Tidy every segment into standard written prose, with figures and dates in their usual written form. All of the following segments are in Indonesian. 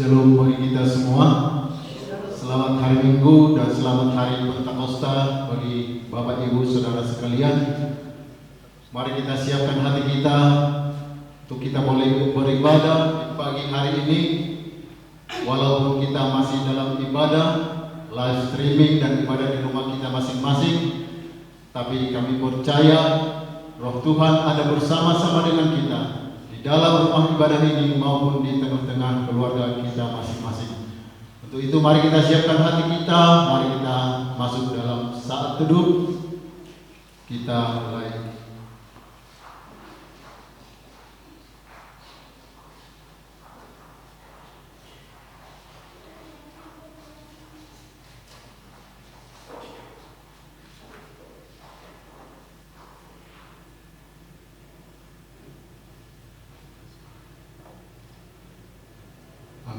Shalom bagi kita semua. Selamat hari Minggu dan selamat hari Pentakosta bagi Bapak Ibu Saudara sekalian. Mari kita siapkan hati kita untuk kita boleh beribadah di pagi hari ini. Walaupun kita masih dalam ibadah live streaming dan ibadah di rumah kita masing-masing, tapi kami percaya Roh Tuhan ada bersama-sama dengan kita di dalam rumah ibadah ini maupun di tengah-tengah keluarga kita masing-masing. Untuk itu mari kita siapkan hati kita, mari kita masuk dalam saat teduh. Kita mulai.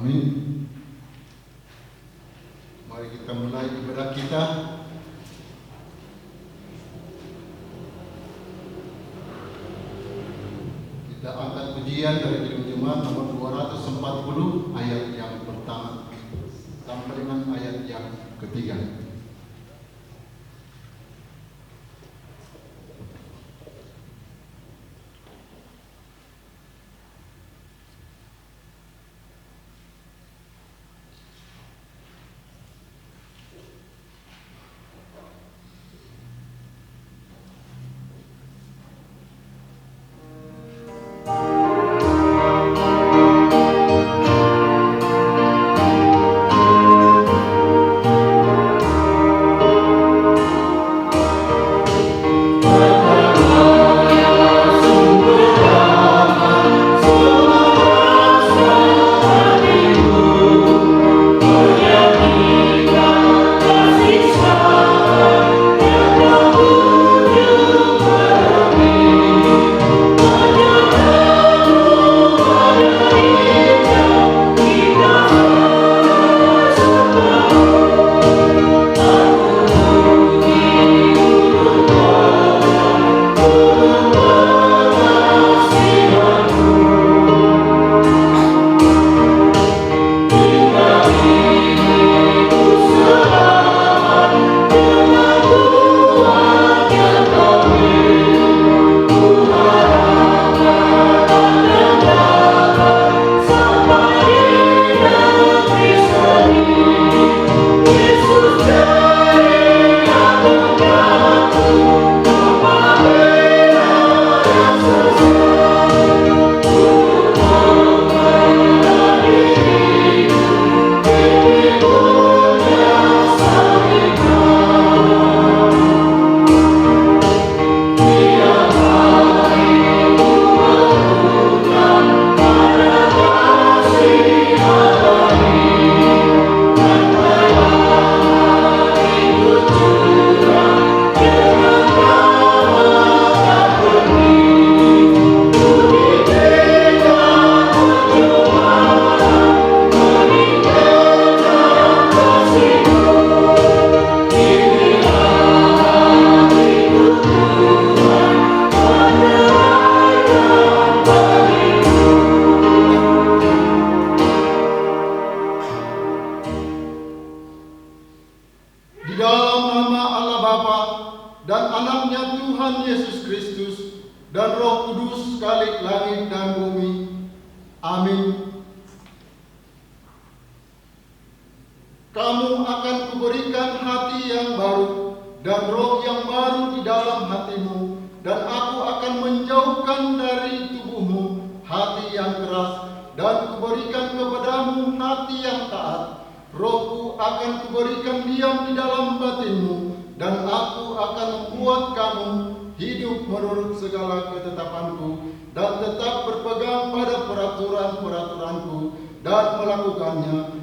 Amin. Mari kita mulai ibadah kita. Kita angkat pujian dari Kidung Jemaat nomor 240 ayat yang pertama sampai dengan ayat yang ketiga.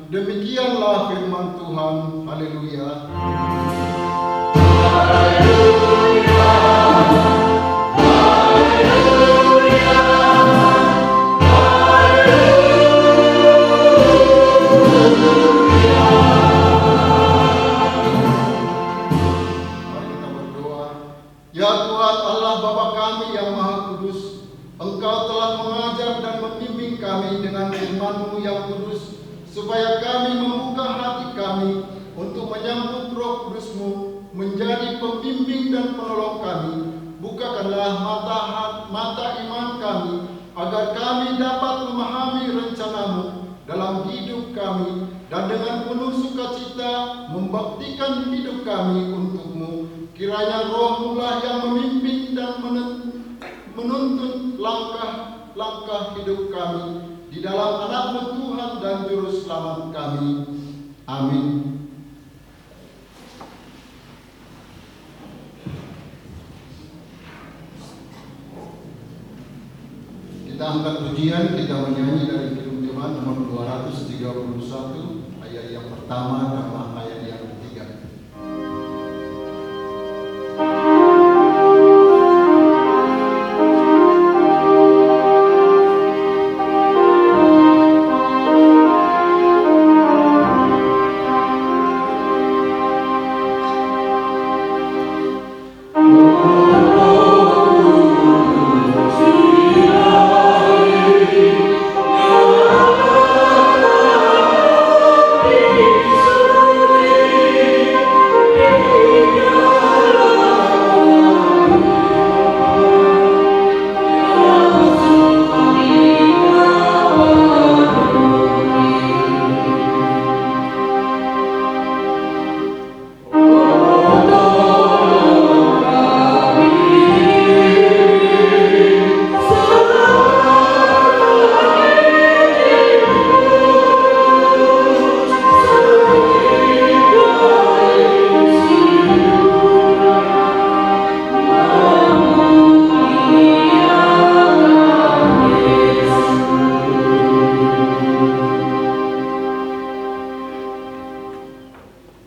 Demikianlah firman Tuhan. Haleluya. supaya kami membuka hati kami untuk menyambut Roh Kudus-Mu menjadi pembimbing dan penolong kami. Bukakanlah mata iman kami, agar kami dapat memahami rencana-Mu dalam hidup kami, dan dengan penuh sukacita membaktikan hidup kami untuk-Mu. Kiranya Roh-Mu lah yang memimpin dan menuntun langkah-langkah hidup kami di dalam Anak-Mu Tuhan dan Juru Selamat kami. Amin. Kita angkat pujian, kita menyanyi dari Kidung Jemaat nomor 231, ayat yang pertama dan ayat yang ketiga.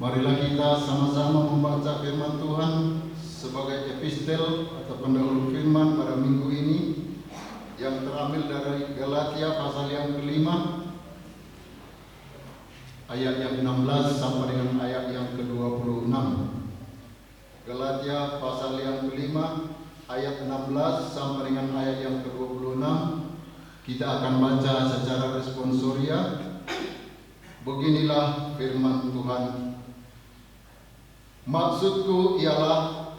Marilah kita sama-sama membaca firman Tuhan sebagai epistel atau pendahulu firman pada minggu ini yang terambil dari Galatia pasal yang kelima ayat yang 16 sampai dengan ayat yang ke-26. Galatia pasal yang kelima ayat 16 sampai dengan ayat yang ke-26. Kita akan baca secara responsoria. Beginilah firman Tuhan. Maksudku ialah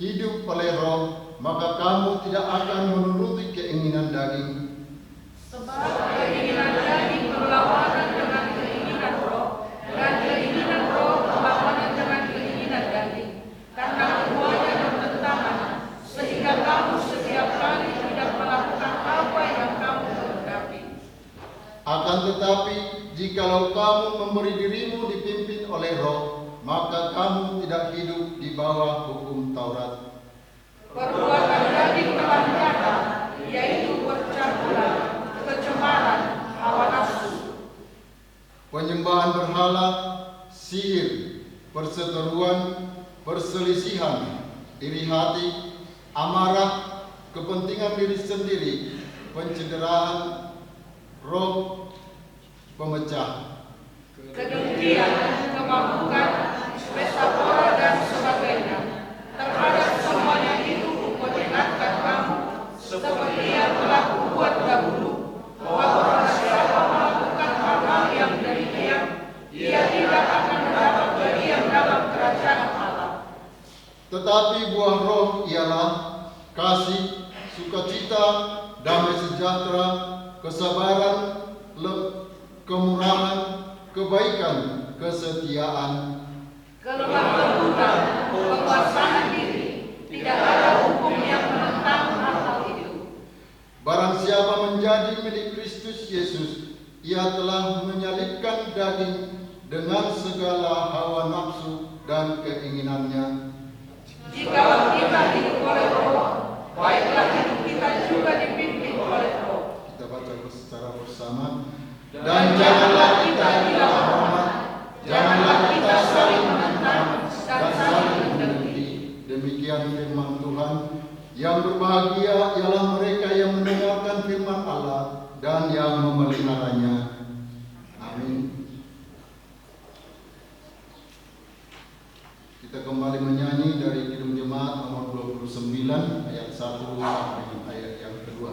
hidup oleh Roh, maka kamu tidak akan menuruti keinginan daging. Sebab keinginan daging berlawanan dengan keinginan Roh, dan keinginan Roh berlawanan dengan keinginan daging. Karena keduanya bertentangan, sehingga kamu setiap kali tidak melakukan apa yang kamu kehendaki. Akan tetapi, jikalau kamu memberi dirimu dipimpin oleh Roh, maka kamu tidak hidup di bawah hukum Taurat. Perbuatan daging telah nyata, yaitu percampuran, kecemaran, hawa nafsu, Penyembahan berhala, sihir, perseteruan, perselisihan, iri hati, amarah, kepentingan diri sendiri, pencederaan, roh, pemecah, kedengkian, kemabukan, pesta pora dan sebagainya. Terhadap semuanya itu kuperingatkan kamu, seperti yang telah kubuat dahulu, bahwa siapa melakukan hal-hal yang demikian, ia tidak akan mendapat bagian dalam kerajaan Allah. Tetapi buah roh ialah kasih, sukacita, damai sejahtera, kesabaran, kemurahan, kebaikan, kesetiaan, kelemah lembutan, penguasaan diri. Tidak ada hukum yang menentang hal-hal itu. Barang siapa menjadi milik Kristus Yesus, ia telah menyalibkan daging dengan segala hawa nafsu dan keinginannya. Jikalau kita hidup oleh Roh, baiklah hidup kita juga dipimpin oleh Roh. Kita baca secara bersama. Dan janganlah kita tidak hormat, janganlah kita saling menentang dan saling mendengki. Demikian firman Tuhan. Yang berbahagia ialah mereka yang mendengarkan firman Allah dan yang memeliharanya. Amin. Kita kembali menyanyi dari Kidung Jemaat nomor 29 ayat 1 sampai ayat yang kedua.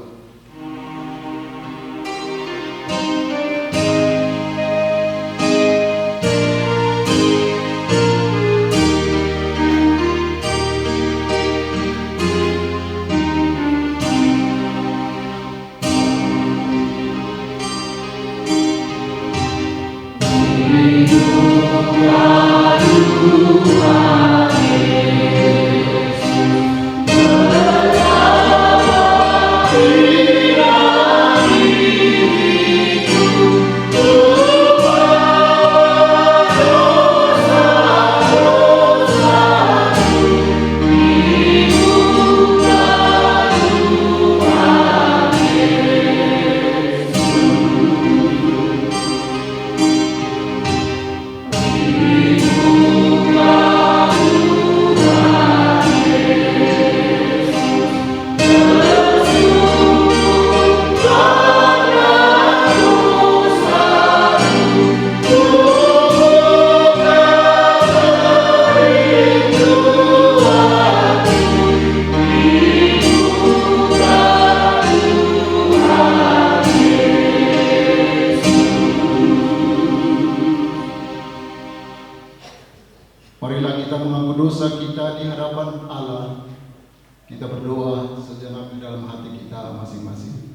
dalam hati kita masing-masing.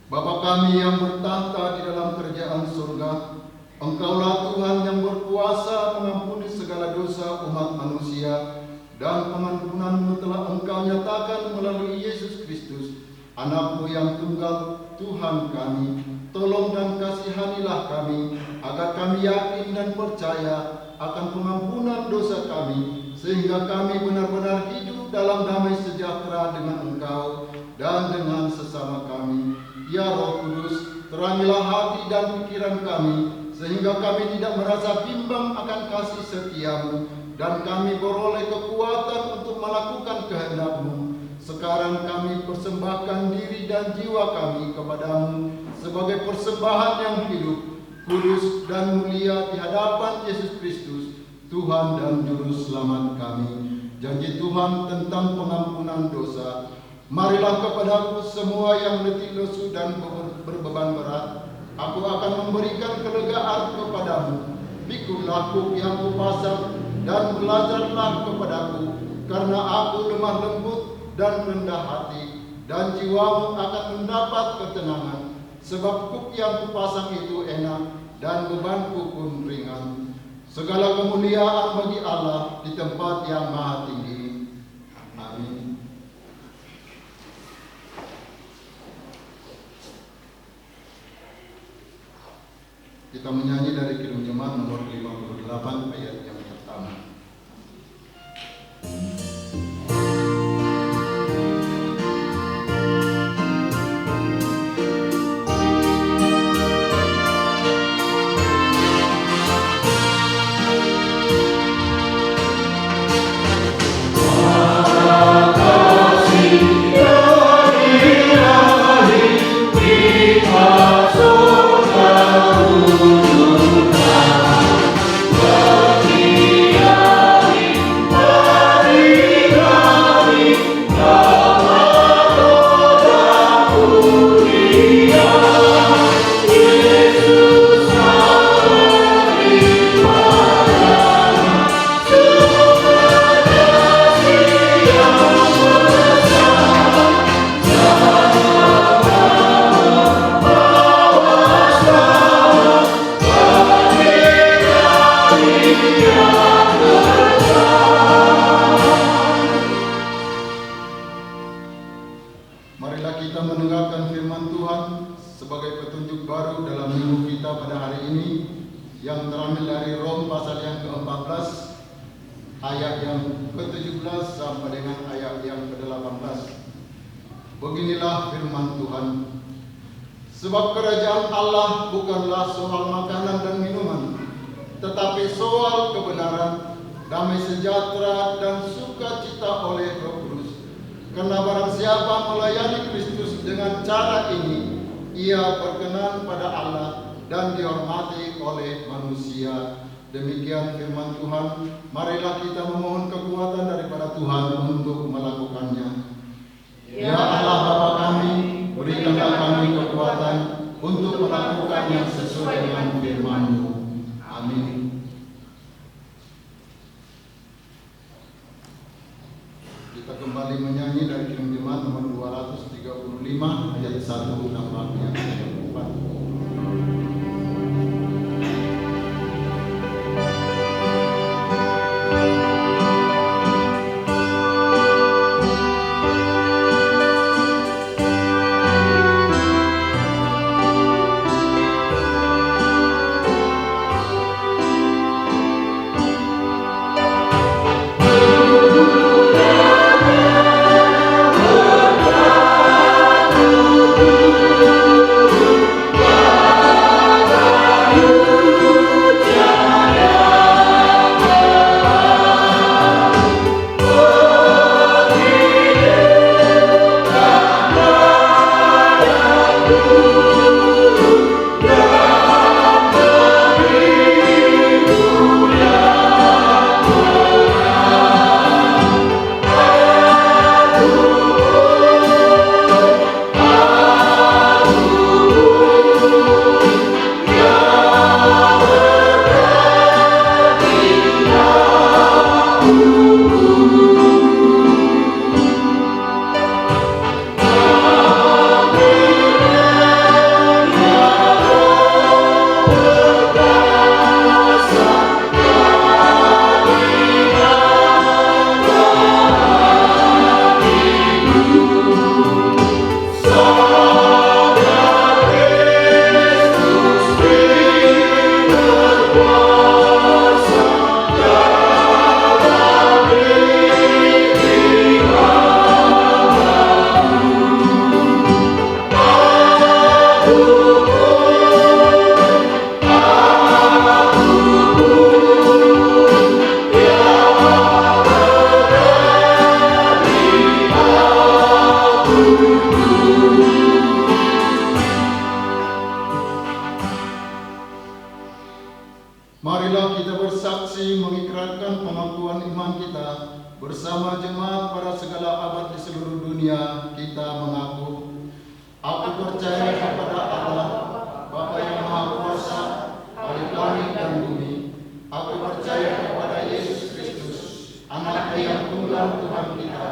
Bapa kami yang bertahta di dalam kerajaan surga, Engkaulah Tuhan yang berkuasa mengampuni segala dosa umat manusia, dan pengampunan-Mu telah Engkau nyatakan melalui Yesus Kristus, Anak-Mu yang tunggal, Tuhan kami. Tolong dan kasihanilah kami, agar kami yakin dan percaya akan pengampunan dosa kami, sehingga kami benar-benar hidup dalam damai sejahtera dengan Engkau dan dengan sesama kami. Ya Roh Kudus, terangilah hati dan pikiran kami, sehingga kami tidak merasa bimbang akan kasih setia-Mu, dan kami beroleh kekuatan untuk melakukan kehendak-Mu. Sekarang kami persembahkan diri dan jiwa kami kepada-Mu sebagai persembahan yang hidup, kudus dan mulia di hadapan Yesus Kristus, Tuhan dan Juru Selamat kami. Janji Tuhan tentang pengampunan dosa. Marilah kepadaku semua yang letih lesu dan berbeban berat. Aku akan memberikan kelegaan kepadamu. Pikulah kuk yang kupasang dan belajarlah kepadaku, karena aku lemah lembut dan rendah hati, dan jiwamu akan mendapat ketenangan. Sebab kuk yang kupasang itu enak dan bebanku pun ringan. Segala kemuliaan bagi Allah di tempat yang maha tinggi. Amin. Kita menyanyi dari Kidung Jemaat nomor 58 ayat yang pertama. Marilah kita mendengarkan firman Tuhan sebagai petunjuk baru dalam minggu kita pada hari ini, yang terambil dari Rom pasal yang ke-14 ayat yang ke-17 sampai dengan ayat yang ke-18. Beginilah firman Tuhan. Sebab kerajaan Allah bukanlah soal makanan dan minuman, tetapi soal kebenaran, damai sejahtera dan sukacita oleh Roh Kudus. Karena barang siapa melayani Kristus dengan cara ini, ia berkenan pada Allah dan dihormati oleh manusia. Demikian firman Tuhan. Marilah kita memohon kekuatan daripada Tuhan untuk melakukannya. Ya Allah Bapa kami, berikanlah kami kekuatan untuk melakukan yang sesuai dengan firman-Mu. Amin. Kita kembali menyanyi dari Kirim Jemaat nomor 235 ayat 1 sampai ayat 4. Marilah kita bersaksi mengikrarkan pengakuan iman kita bersama jemaat pada segala abad di seluruh dunia. Kita mengaku, aku percaya kepada Allah, Bapa yang Maha Kuasa, Bapa langit dan bumi. Aku percaya kepada Yesus Kristus, Anak yang tunggal Tuhan kita,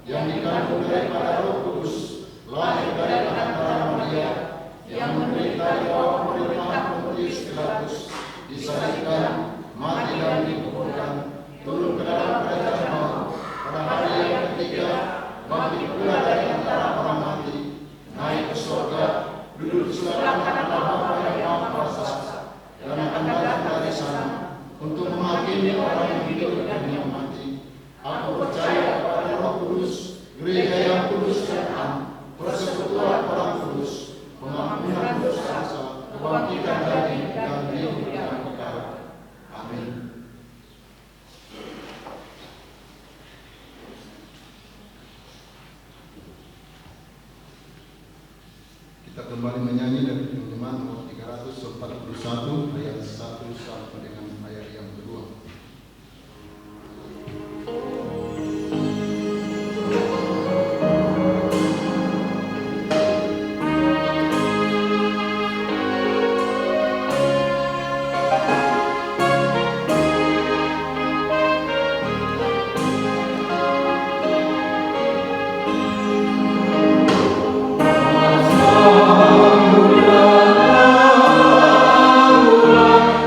yang dikandung daripada Roh Kudus, lahir dari antara Maria, yang menderita di bawah pemerintahan Pontius Pilatus, disalibkan, mati dan dikuburkan, turun ke dalam kerajaan maut, pada hari yang ketiga bangkit pula dari antara orang mati, naik ke surga, duduk di sebelah kanan Bapa yang Maha Kuasa, dan akan datang dari sana untuk menghakimi orang yang hidup dan yang mati. Aku percaya kepada Roh Kudus, gereja yang kudus dan am, persekutuan orang kudus, pengampunan dosa, kebangkitan dari dan hidup yang kekal. Amin. Kita kembali menyanyi dari Jemaat nomor 341 ayat 1 sampai dengan ayat yang kedua.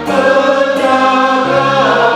Terjaga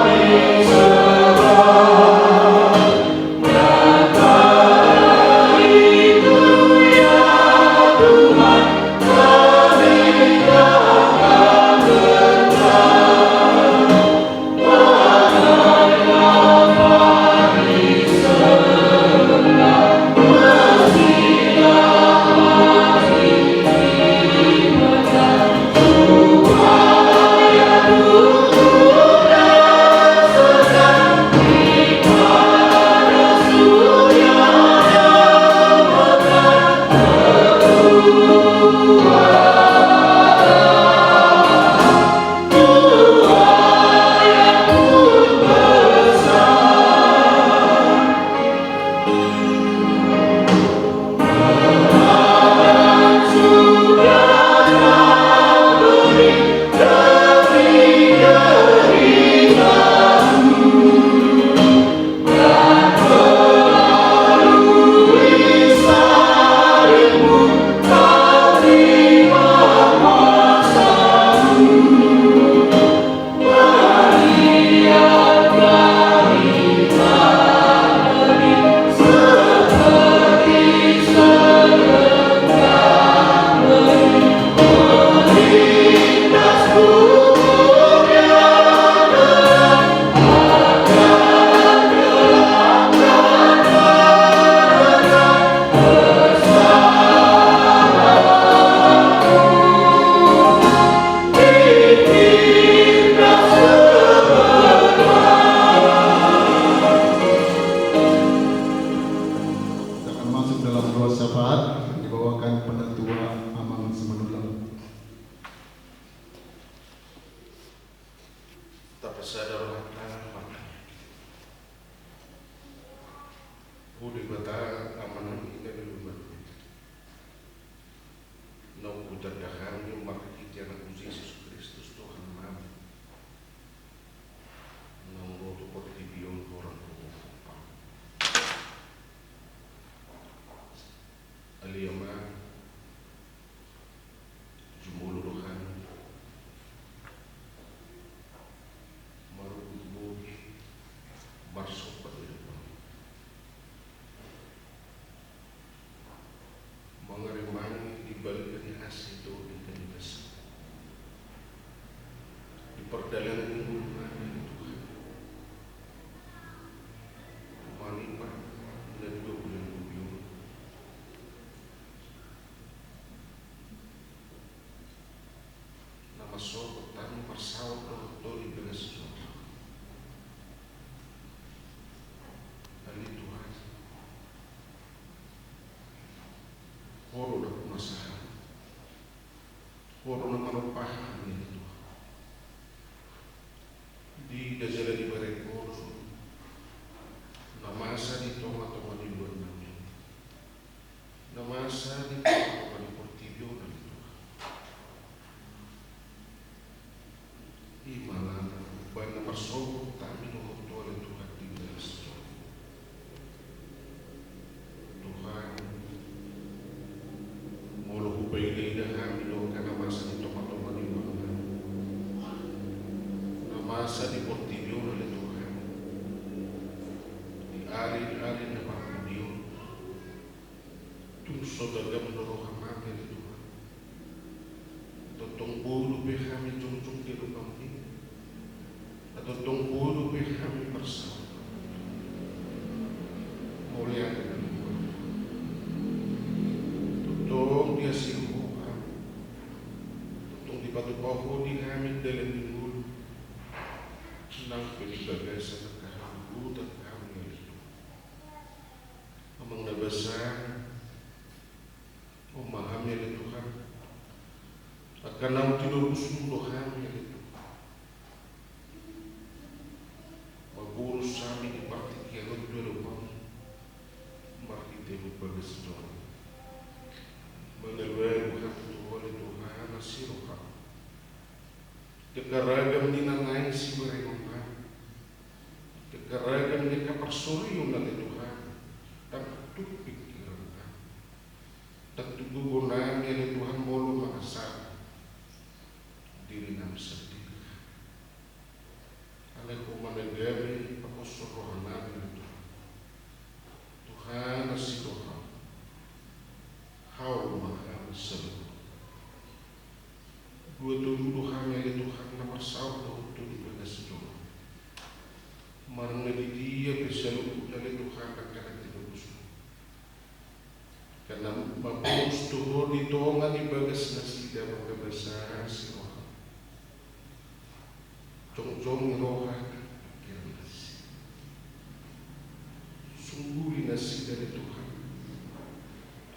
perjalanan minggu kami Tuhan. Manipa dan 2 bulan kubur. Nama sobat kami persawat di belas suara. Kali Tuhan, horo na kumasahan, horo na manupahan ni Tuhan. Di dajala di barekor, namasa di toma-toma di luar namin, namasa di toma-toma di portibio na Tuhan. Imalan ubay na marsogok kami no kontrole Tuhan di belas suara. Tuhan, molo ubay na kami no kanamasa di toma-toma di luar namin, namasa di portibio na Tuhan. Di ari-ari na pakudio, tungso dagam no rohamame di Tuhan. Totong bulu be kami tungtung di rumah ini. Atau tunggu be kami bersama. Mulia dengan Tuhan. Tutong dia siruhan. Tutong di batu poho di kami dalam minggu. Nang penibagai sedekah dan kami itu. Amang nabasa memahami oleh Tuhan. Akan nam tidur usuluh kami itu. Magurus kami di parti kiamat berubah. Mari kita bergerak. Mengeluarkan Tuhan oleh Tuhan nasiruha. Kekaragam ni nanay si Barengan. Kekaragam ni kaparsuriyo na Tuhan. Tagtug pikiran ka. Tagtugugunan ni Tuhan molo makasama. Diri nam sedih. Alay ko managari pakusuruhan namin ito. Tuhan nasiruha. Haul mahal seluruh. 2 tuduhan yang Tuhan na marsawat na untuk dibegas ito. Marang nadidiya besaluh na Tuhan akan tinubus. Karena mapus tuhon ito nga ibagas na sida magabasa si Roha. Cong-cong Roha pikiran nasi. Sungguli nasi dari Tuhan.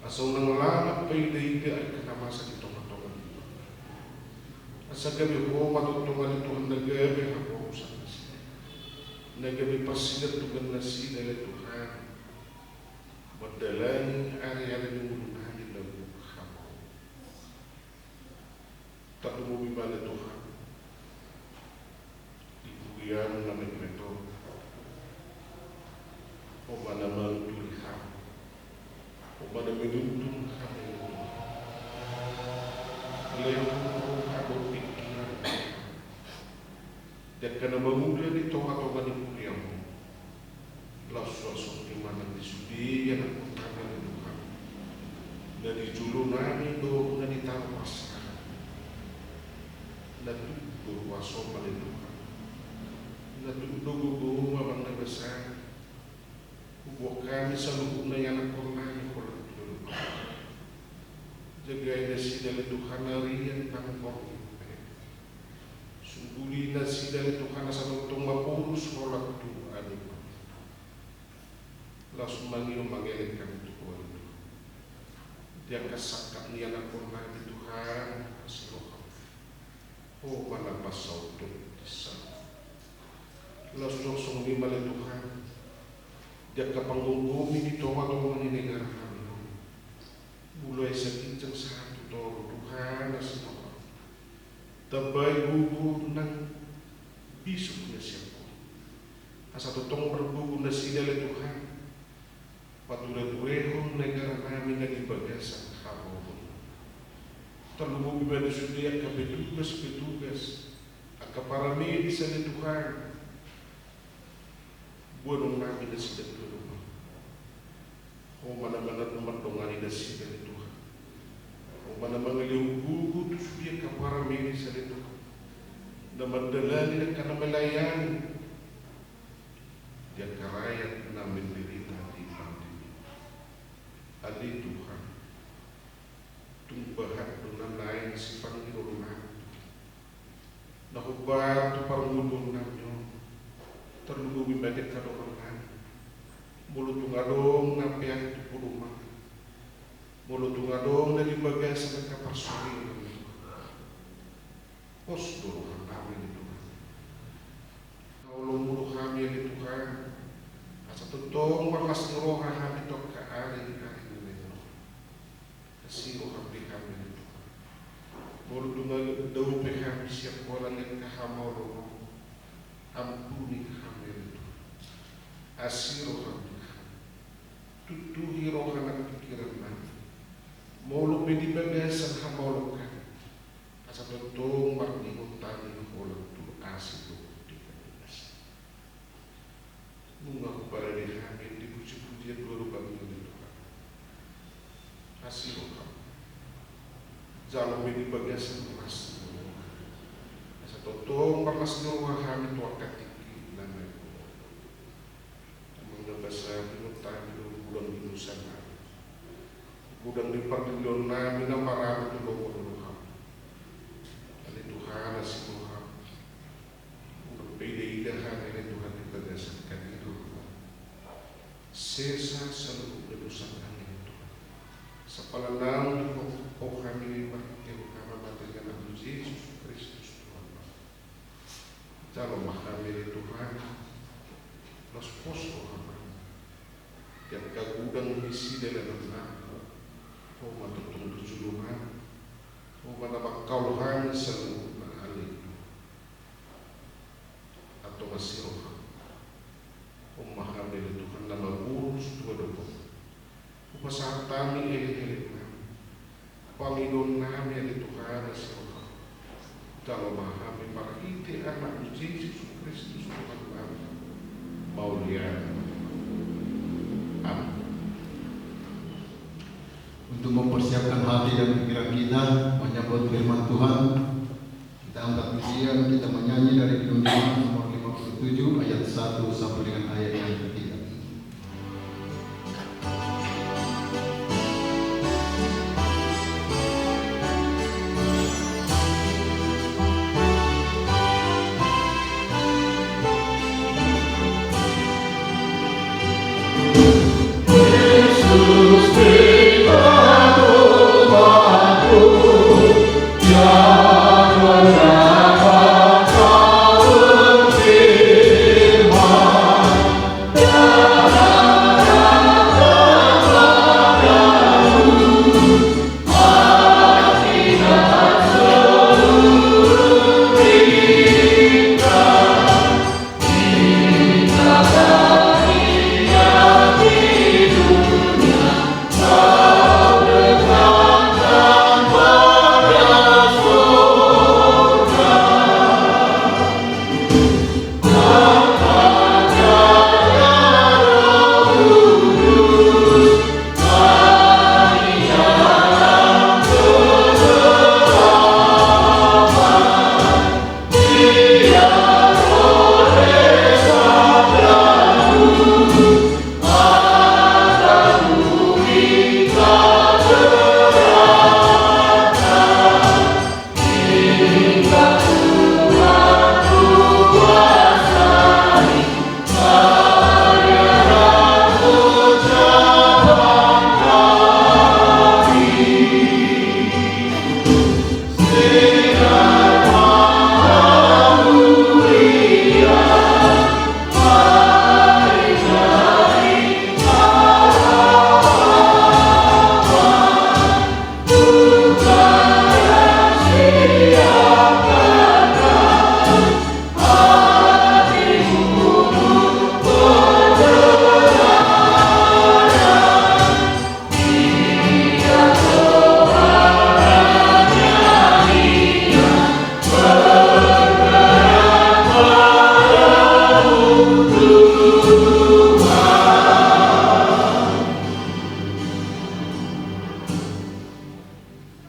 Asal nangalangat payda-ida ay kanamasa di tonga-tonga dito. Asa gabi ko matutungan ni Tuhan na gabi ako sa nasi. Na gabi pasigat tugan nasi dari Tuhan. Madalangin ari-ari ng ulunani na buka mo. Tak lumubima na Tuhan. Ibuyan na may kreto. O manamang tulihan. O manamang tuntun kami ito. Alayo ko kabot pikiran. Dan karena memuda di tonga-tonga di kuliah mo. Langsung di mana disudi yang aku tangan di Tuhan. Dari julu nami do na ditaruh pasrah. Natudo wasoma di Tuhan. Natudo gugu mabang na besar. Kubo kami sa lubog na yan ako nami ko lang tulog. Jagay na si dali Tuhan na riyan ng kong. Sungguli na si dali Tuhan na sa lutong mapurus ko lang tuhan ito. Langsung manginom mangelit kami Tuhan. Dia kasakap niya na kong nami Tuhan kasilokan. O malapas sa utong isa. Langsung lima le Tuhan. Dia kapanggungumi dito atau maninigar kami. Mulai sa kincang satu toro Tuhan na sinoka. Tabay gugu ng bisog na siya po. Asa totong bergugu na sila le Tuhan. Patulah-tulehong negara namin na ibagas ang kabobon. Talumog iba na sudiyak ka betugas. Ang kaparami sa ni Tuhan. Buwan namin na sila tulungan. O mana-mana naman na sila ni Tuhan. O mana-mana liugugo to sudiyak ka parami sa ni Tuhan. na madalani na kanamalayan dia karayat namin dirita di pandemi. Ali Tuhan, tumbahan dengan lain si Panginoon namin. Nakubat tu parangulong namin, terluluwi badik kadorangan. Mulut tungadong na pihak itu pulumang. Mulut tungadong na dibagay sa nagkaparsuri namin. Osdo namin itu. Naulong mulu kami yang Tuhan, asa tutong marlas ngeroha kami tok kaari-ari nito. Kasiro kami itu. Mulu tunga daw pe kami siap orang yang kahamoro. Ampuni kami itu. Asiro kami. Tutuhi roh anak pikiran kami. Mulu pedi bebesan hamolokan. Asa tutong marni utani holang tu asiro. Mengaku pada diri kami dipuji-pujian dua bagi Tuhan. Kasih kamu. Jalan ini bagian emas. Asa totong parnas nyawa kami tua katiki dan mereka. Amang bahasa pinutan di bulan Indonesia. Gudang di pagdilion namin na marami tulungan Tuhan. Ani Tuhan asih Tuhan. Berbeda-bedahan ini Tuhan kita dasarkan itu. Sesa seluruh dosa kami Tuhan. Sepalanang di pokok kami berkata kami matikan Nabi Yesus Kristus Tuhan. Jalur kami Tuhan. Nos posko kami. Yang kagudang misi dalam nama. Oh matutung tujuan. Oh manabak kauluhan seluruh hal atau masih roh. Ummah kami Tuhan nama urus dua dokter. Upasar kami elit-elit kami. Panginoon namin yang Tuhan masih roh. Dalam kami parakiti anak Yesus Kristus Tuhan kami. Maulia. Amin. Untuk mempersiapkan hati dan pikiran kita menyambut firman Tuhan, kita angkat pujian, kita menyanyi dari Kidung nomor 57 ayat 1 sampai dengan ayat yang ketiga.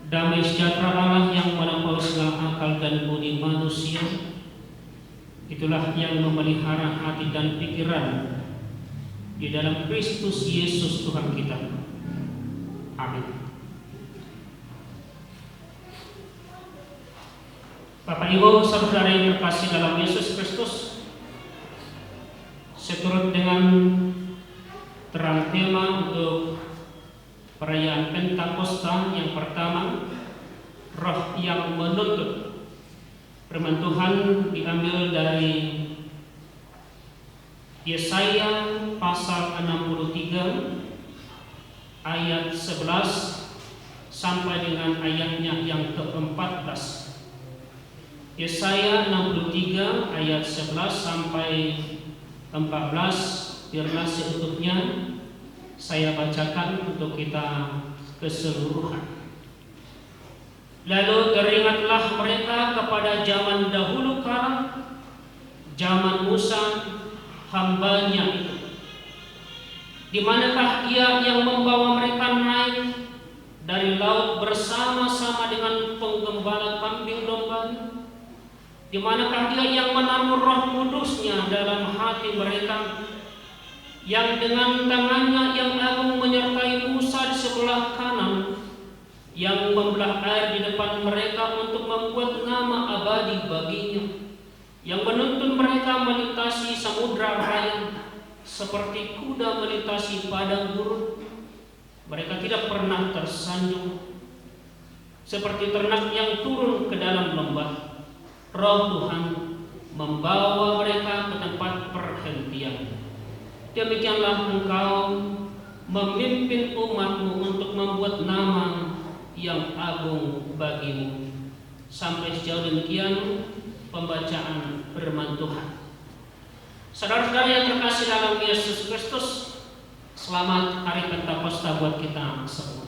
Damai sejahtera Allah yang melampaui segala akal dan budi manusia Itulah yang memelihara hati dan pikiran di dalam Kristus Yesus Tuhan kita. Amin. Bapak Ibu saudara yang terkasih dalam Yesus Kristus, seturut dengan terang tema untuk perayaan Pentakosta yang pertama, Roh yang menuntut. Firman Tuhan diambil dari Yesaya pasal 63 ayat 11 sampai dengan ayatnya yang ke-14. Yesaya 63 ayat 11 sampai 14, biarlah seutuhnya saya bacakan untuk kita keseluruhan. Lalu teringatlah mereka kepada zaman dahulu kala, zaman Musa hambanya itu. Di manakah ia yang membawa mereka naik dari laut bersama-sama dengan penggembala kambing domba? Di manakah dia yang menaruh Roh Kudusnya dalam hati mereka, yang dengan tangannya yang agung menyertai Musa di sebelah kanan, yang membelah air di depan mereka untuk membuat nama abadi baginya, yang menuntun mereka melintasi samudra raya seperti kuda melintasi padang gurun. Mereka tidak pernah tersanjung seperti ternak yang turun ke dalam lembah. Roh Tuhan membawa mereka ke tempat perhentian. Demikianlah engkau memimpin umatmu untuk membuat nama yang agung bagimu. Sampai sejauh demikian pembacaan firman Tuhan. Saudara-saudara yang terkasih dalam Yesus Kristus, selamat hari Pentakosta buat kita semua.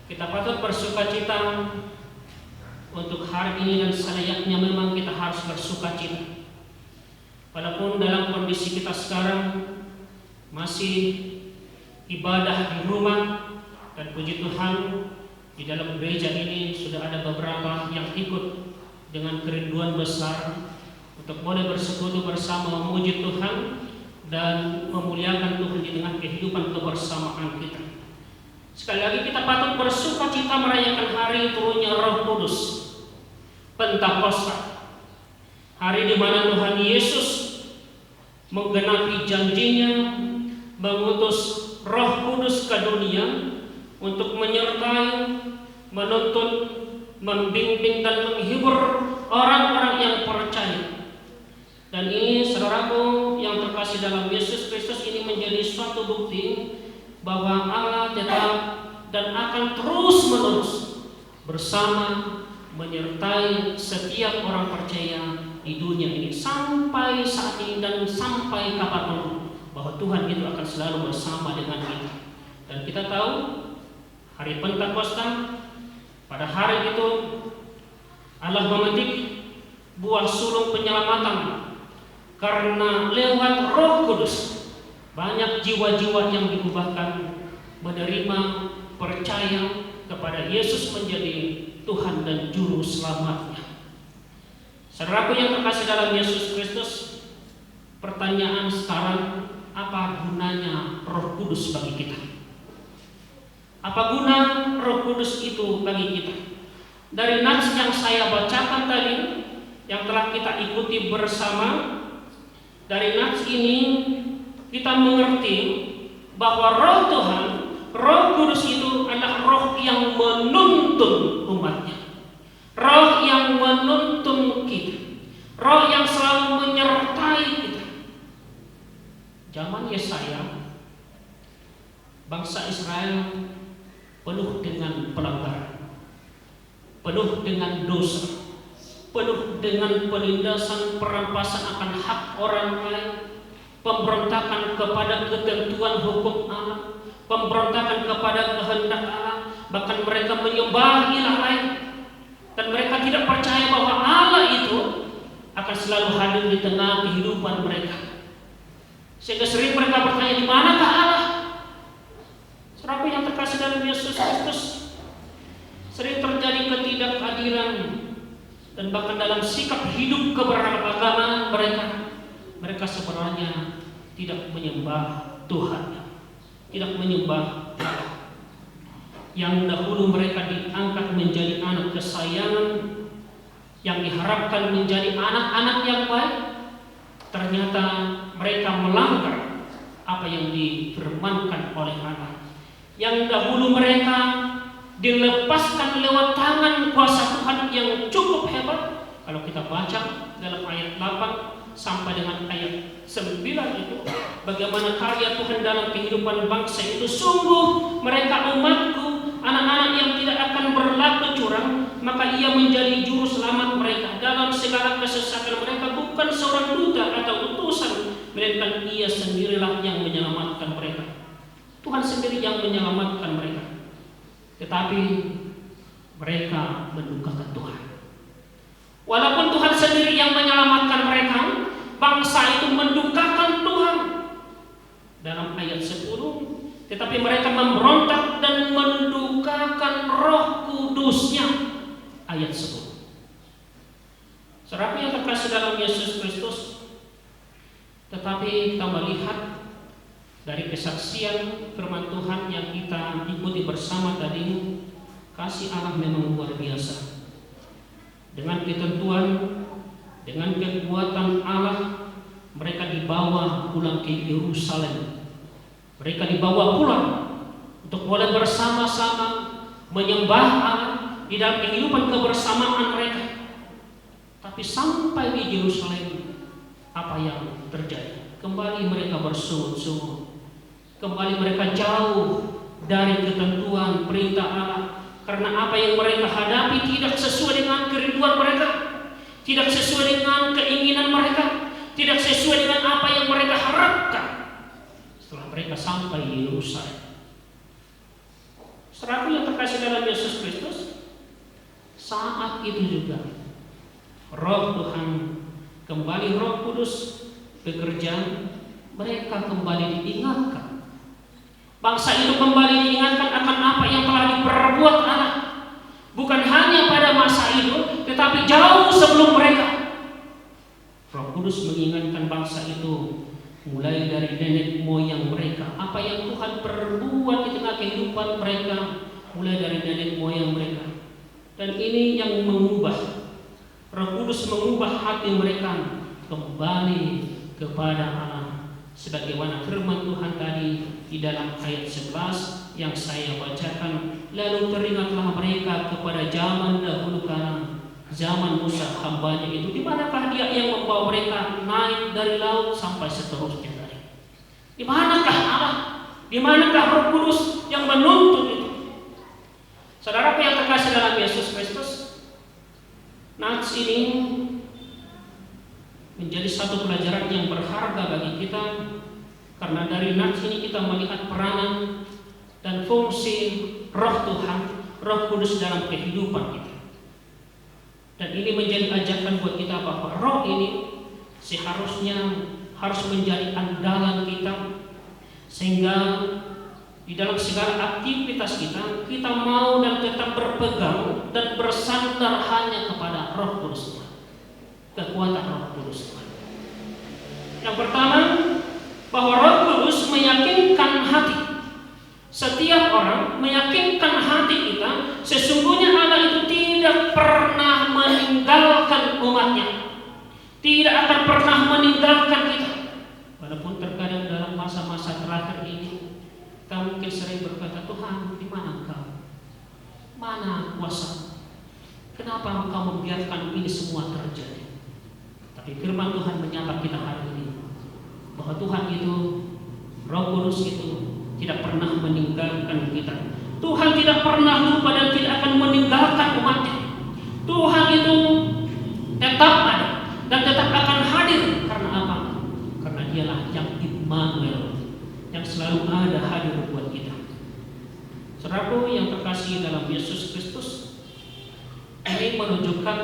Kita patut bersukacita untuk hari ini, dan selayaknya memang kita harus bersukacita. Walaupun dalam kondisi kita sekarang masih ibadah di rumah, dan puji Tuhan di dalam gereja ini sudah ada beberapa yang ikut dengan kerinduan besar untuk boleh bersekutu bersama memuji Tuhan dan memuliakan Tuhan di tengah kehidupan kebersamaan kita. Sekali lagi kita patut bersukacita merayakan hari turunnya Roh Kudus, Pentakosta, hari di mana Tuhan Yesus menggenapi janjinya mengutus Roh Kudus ke dunia untuk menyertai, menuntun, membimbing dan menghibur orang-orang yang percaya. Dan ini saudaraku yang terkasih dalam Yesus Kristus, ini menjadi suatu bukti bahwa Allah tetap dan akan terus-menerus bersama menyertai setiap orang percaya di dunia ini sampai saat ini dan sampai kapanpun, bahwa Tuhan itu akan selalu bersama dengan kita. Dan kita tahu hari Pentakosta, pada hari itu Allah memetik buah sulung penyelamatan, karena lewat Roh Kudus banyak jiwa-jiwa yang diubahkan, menerima, percaya kepada Yesus menjadi Tuhan dan Juru Selamatnya. Saudaraku yang terkasih dalam Yesus Kristus, pertanyaan sekarang, apa gunanya Roh Kudus bagi kita? Apa guna Roh Kudus itu bagi kita? Dari nats yang saya bacakan tadi, yang telah kita ikuti bersama, dari nats ini kita mengerti bahwa Roh Tuhan, Roh Kudus itu adalah Roh yang menuntun umatnya, Roh yang menuntun kita, Roh yang selalu menyertai kita. Zaman Yesaya, bangsa Israel penuh dengan pelanggaran, penuh dengan dosa, penuh dengan penindasan, perampasan akan hak orang lain, pemberontakan kepada ketentuan hukum Allah, pemberontakan kepada kehendak Allah. Bahkan mereka menyembah ilah lain, dan mereka tidak percaya bahwa Allah itu akan selalu hadir di tengah kehidupan mereka. Sehingga sering mereka bertanya, di manakah Allah? Saudaraku yang terkasih dalam Yesus Kristus, sering terjadi ketidakadilan dan bahkan dalam sikap hidup keberagaman mereka sebenarnya tidak menyembah Tuhan, tidak menyembah Allah. Yang dahulu mereka diangkat menjadi anak kesayangan, yang diharapkan menjadi anak-anak yang baik, ternyata mereka melanggar apa yang difirmankan oleh Allah. Yang dahulu mereka dilepaskan lewat tangan kuasa Tuhan yang cukup hebat. Kalau kita baca dalam ayat 8 sampai dengan ayat 9 itu, bagaimana karya Tuhan dalam kehidupan bangsa itu. Sungguh mereka umatku, anak-anak yang tidak akan berlaku curang, maka ia menjadi juru selamat mereka dalam segala kesesakan mereka. Bukan seorang duta atau utusan, melainkan ia sendirilah yang menyelamatkan mereka. Tuhan sendiri yang menyelamatkan mereka. Tetapi mereka mendukakan Tuhan. Walaupun Tuhan sendiri yang menyelamatkan mereka, bangsa itu mendukakan Tuhan. Dalam ayat 10, tetapi mereka memberontak dan mendukakan Roh Kudus-Nya. Ayat 10. Saudara yang terkasih dalam Yesus Kristus, tetapi kita melihat dari kesaksian firman Tuhan yang kita ikuti bersama tadi, kasih Allah memang luar biasa. Dengan ketentuan, dengan kekuatan Allah, mereka dibawa pulang ke Yerusalem. Mereka dibawa pulang untuk boleh bersama-sama menyembah Allah di dalam kehidupan kebersamaan mereka. Tapi sampai di Yerusalem, apa yang terjadi? Kembali mereka bersungut-sungut. Kembali mereka jauh dari ketentuan perintah Allah, karena apa yang mereka hadapi tidak sesuai dengan kerinduan mereka, tidak sesuai dengan keinginan mereka, tidak sesuai dengan apa yang mereka harapkan setelah mereka sampai di Yerusalem. Saudara yang terkasih dalam Yesus Kristus, saat itu juga Roh Tuhan kembali, Roh Kudus bekerja, mereka kembali diingatkan. Bangsa itu kembali diingatkan akan apa yang telah diperbuat Allah. Bukan hanya pada masa itu, tetapi jauh sebelum mereka. Roh Kudus mengingatkan bangsa itu mulai dari nenek moyang mereka. Apa yang Tuhan perbuat di tengah kehidupan mereka, mulai dari nenek moyang mereka. Dan ini yang mengubah. Roh Kudus mengubah hati mereka kembali kepada Allah. Sebagaimana firman Tuhan tadi di dalam ayat 11 yang saya bacakan, lalu teringatlah mereka kepada zaman dahulu kala, zaman Musa hambanya itu, di manakah dia yang membawa mereka naik dari laut sampai seterusnya tadi. Di manakah Allah? Di manakah Roh Kudus yang menuntun itu? Saudara yang terkasih dalam Yesus Kristus, nats ini menjadi satu pelajaran yang berharga bagi kita, karena dari nats ini kita melihat peranan dan fungsi Roh Tuhan, Roh Kudus dalam kehidupan kita. Dan ini menjadi ajakan buat kita bahwa Roh ini seharusnya harus menjadi andalan kita, sehingga di dalam segala aktivitas kita mau dan tetap berpegang dan bersandar hanya kepada Roh Kudus, kekuatan Roh Kudus. Yang pertama, bahwa Roh Kudus meyakinkan hati. Setiap orang meyakinkan hati kita, sesungguhnya Allah itu tidak pernah meninggalkan umatnya, tidak akan pernah meninggalkan kita. Walaupun terkadang dalam masa-masa terakhir ini kita mungkin sering berkata, Tuhan, di mana Engkau? Mana kuasa? Kenapa Engkau membiarkan ini semua terjadi? Tapi firman Tuhan menyapa kita hari ini bahwa Tuhan itu, Roh Kudus itu tidak pernah meninggalkan kita. Tuhan tidak pernah lupa dan tidak akan meninggalkan umatnya. Tuhan itu tetap ada dan tetap akan hadir. Karena apa? Karena dialah yang Immanuel, yang selalu ada hadir buat kita. Saudaraku yang terkasih dalam Yesus Kristus, ini menunjukkan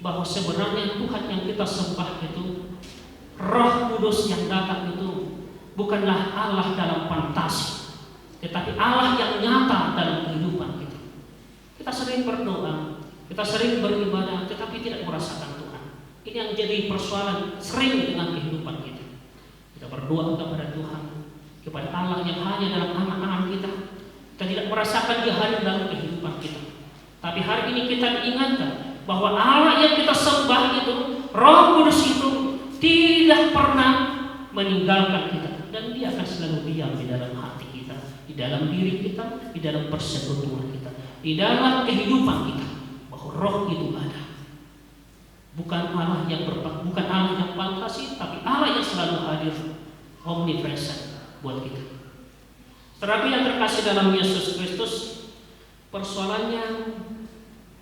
bahwa sebenarnya Tuhan yang kita sembah itu, Roh Kudus yang datang itu bukanlah Allah dalam fantasi, tetapi Allah yang nyata dalam kehidupan kita. Kita sering berdoa, Kita sering beribadah tetapi tidak merasakan Tuhan. Ini yang jadi persoalan sering dengan kehidupan kita. Kita berdoa kepada Tuhan, kepada Allah yang hanya dalam angan-angan kita. Kita tidak merasakan Dia hadir dalam kehidupan kita. Tapi hari ini kita diingatkan bahwa Allah yang kita sembah itu, Roh Kudus itu tidak pernah meninggalkan kita, dan Dia akan selalu diam di dalam hati kita, di dalam diri kita, di dalam persekutuan kita, di dalam kehidupan kita. Bahwa Roh itu ada. Bukan Allah yang fantasi, tapi Allah yang selalu hadir, omnipresent buat kita. Tetapi yang terkasih dalam Yesus Kristus, persoalannya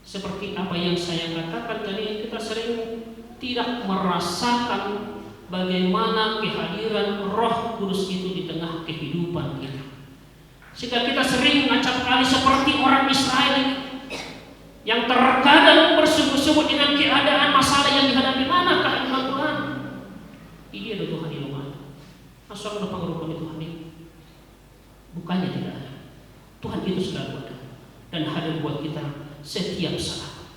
seperti apa yang saya katakan tadi, kita sering tidak merasakan bagaimana kehadiran Roh Kudus itu di tengah kehidupan kita. Sehingga kita sering acap kali seperti orang Israel yang terkadang bersungguh-sungguh dengan keadaan masalah yang dihadapi. Manakah iman Tuhan? Ini ada Tuhan di rumah. Asal ada pengerupan Tuhan ini. Bukannya tidak ada. Tuhan itu selalu ada dan hadir buat kita setiap saat.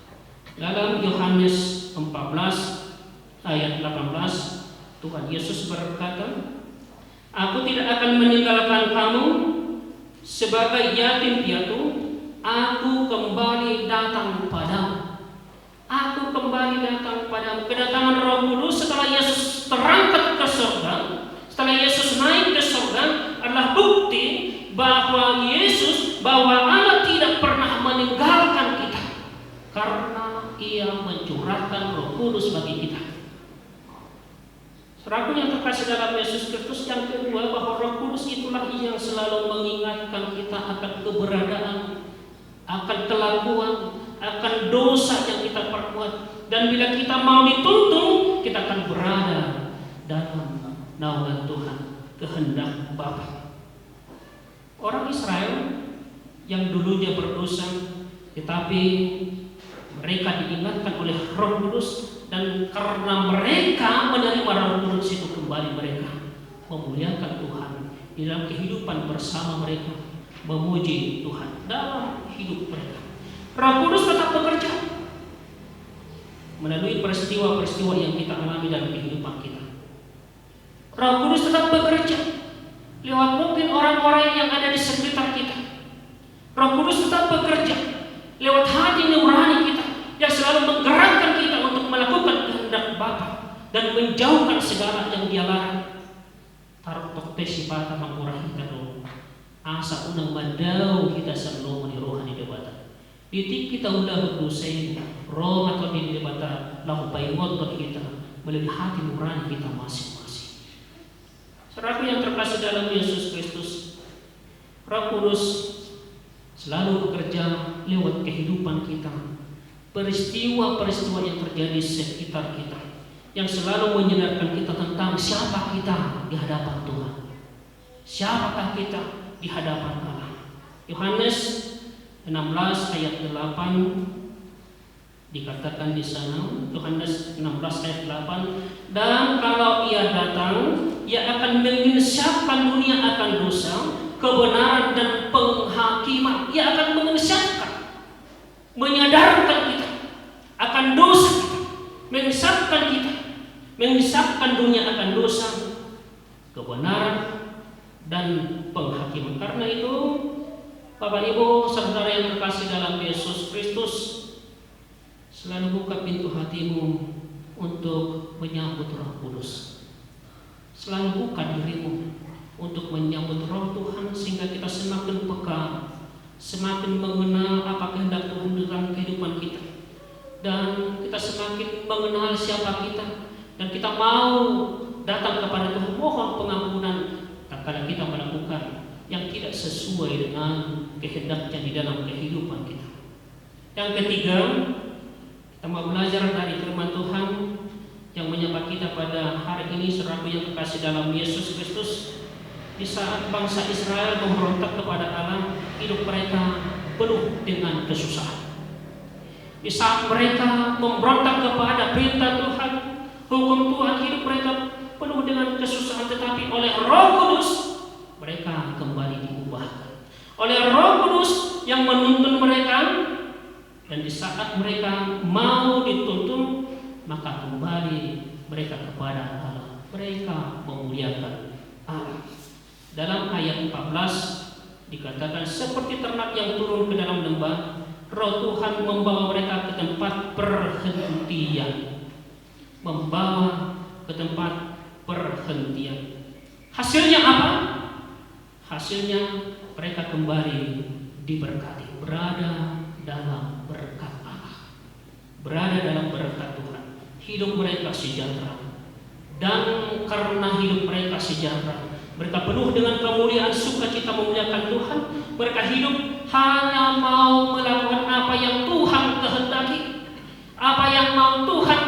Dalam Yohanes 14 ayat 18, Tuhan Yesus berkata, "Aku tidak akan meninggalkan kamu sebagai yatim piatu. Aku kembali datang padamu." Aku kembali datang padamu. Kedatangan Roh Kudus setelah Yesus terangkat ke surga, setelah Yesus naik ke surga, adalah bukti bahwa Allah tidak pernah meninggalkan kita, karena Ia mencurahkan Roh Kudus bagi kita. Saudaraku yang terkasih dalam Yesus Kristus, yang kedua, bahwa Roh Kudus itulah yang selalu mengingatkan kita akan keberadaan, akan kelakuan, akan dosa yang kita perbuat. Dan bila kita mau dituntun, kita akan berada dalam naungan Tuhan, kehendak Bapa. Orang Israel yang dulunya berdosa, tetapi mereka diingatkan oleh Roh Kudus, dan karena mereka menerima Roh Kudus itu, kembali mereka memuliakan Tuhan di dalam kehidupan bersama mereka, memuji Tuhan dalam hidup mereka. Roh Kudus tetap bekerja melalui peristiwa-peristiwa yang kita alami dalam kehidupan kita. Roh Kudus tetap bekerja lewat mungkin orang-orang yang ada di sekitar kita. Roh Kudus tetap bekerja lewat hati nurani kita yang selalu menggerakkan kita untuk melakukan kehendak Bapa dan menjauhkan segala yang Dia larang. Taruh tokte sipata mangurahi kado asa unang mandau kita selalu menirohani debata. Titik kita udah berdosen roh atau di debata lakupai ngotot kita melalui hati nurani kita masing-masing. Saudaraku yang terkasih dalam Yesus Kristus, Roh Kudus selalu bekerja lewat kehidupan kita. Peristiwa-peristiwa yang terjadi sekitar kita yang selalu menyadarkan kita tentang siapa kita di hadapan Tuhan. Siapakah kita di hadapan Allah? Yohanes 16 ayat 8 dikatakan di sana, Yohanes 16 ayat 8, "Dan kalau Ia datang, Ia akan menginsyafkan dunia akan dosa, kebenaran dan penghakiman." Ia akan menginsyafkan, menyadarkan kita akan dosa kita, mengisapkan kita, mengisapkan dunia akan dosa, kebenaran dan penghakiman. Karena itu, Bapak Ibu, saudara yang terkasih dalam Yesus Kristus, selalu buka pintu hatimu untuk menyambut Roh Kudus. Selalu buka dirimu untuk menyambut Roh Tuhan, sehingga kita semakin peka, semakin mengenal apa kehendak Tuhan dalam kehidupan kita, dan kita semakin mengenal siapa kita, dan kita mau datang kepada Tuhan mohon pengampunan tatkala kita melakukan yang tidak sesuai dengan kehendaknya di dalam kehidupan kita. Yang ketiga, kita mau belajar dari firman Tuhan yang menyapa kita pada hari ini, saudaraku yang terkasih dalam Yesus Kristus. Di saat bangsa Israel memberontak kepada Allah, hidup mereka penuh dengan kesusahan. Di saat mereka memberontak kepada perintah Tuhan, hukum Tuhan, hidup mereka penuh dengan kesusahan. Tetapi oleh Roh Kudus mereka kembali diubahkan. Oleh Roh Kudus yang menuntun mereka Dan di saat mereka mau dituntun, maka kembali mereka kepada Allah. Mereka memuliakan Allah. Dalam ayat 14 dikatakan, seperti ternak yang turun ke dalam lembah, Roh Tuhan membawa mereka ke tempat perhentian. Membawa ke tempat perhentian. Hasilnya apa? Hasilnya mereka kembali diberkati, berada dalam berkat Allah, berada dalam berkat Tuhan. Hidup mereka sejahtera, dan karena hidup mereka sejahtera, mereka penuh dengan kemuliaan, sukacita memuliakan Tuhan. Mereka hidup hanya mau melakukan apa yang Tuhan kehendaki, apa yang mau Tuhan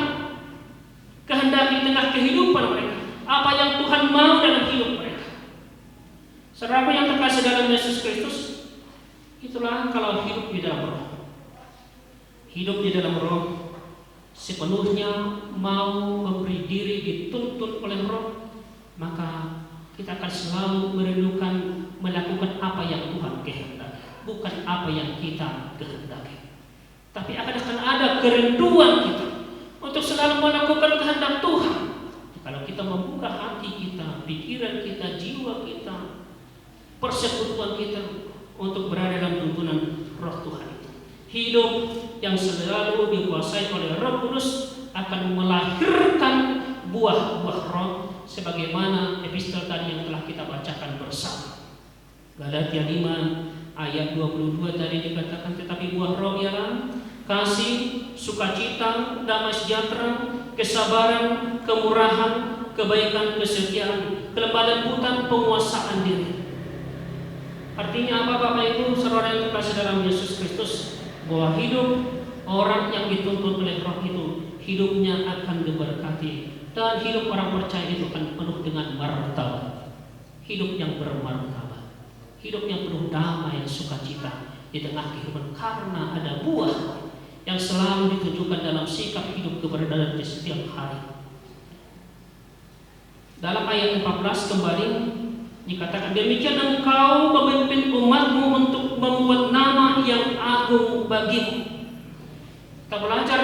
kehendaki di tengah kehidupan mereka, apa yang Tuhan mau dalam hidup mereka. Saudara yang terkasih dalam Yesus Kristus, itulah kalau hidup di dalam Roh. Hidup di dalam Roh sepenuhnya mau memberi diri dituntun oleh Roh, maka kita akan selalu merindukan melakukan apa yang Tuhan kehendaki, bukan apa yang kita kehendaki. Tapi akan ada kerinduan kita untuk selalu melakukan kehendak Tuhan. Kalau kita membuka hati kita, pikiran kita, jiwa kita, persekutuan kita untuk berada dalam tuntunan Roh Tuhan itu. Hidup yang selalu dikuasai oleh Roh Kudus akan melahirkan buah-buah Roh, sebagaimana epistel tadi yang telah kita bacakan bersama. Galatia 5 ayat 22 tadi dikatakan, tetapi buah Roh ialah kasih, sukacita, damai sejahtera, kesabaran, kemurahan, kebaikan, kesetiaan, kelemah lembutan, penguasaan diri. Artinya apa Bapak Ibu, saudara yang terkasih dalam Yesus Kristus, bahwa hidup orang yang dituntun oleh Roh itu hidupnya akan diberkati, dan hidup orang percaya itu akan penuh dengan martabat, hidup yang bermartabat, hidup yang penuh damai, sukacita di tengah kehidupan, karena ada buah yang selalu ditunjukkan dalam sikap hidup keberadaan di setiap hari. Dalam ayat 14 kembali dikatakan, demikian engkau memimpin umatmu untuk membuat nama yang agung bagimu. Kita belajar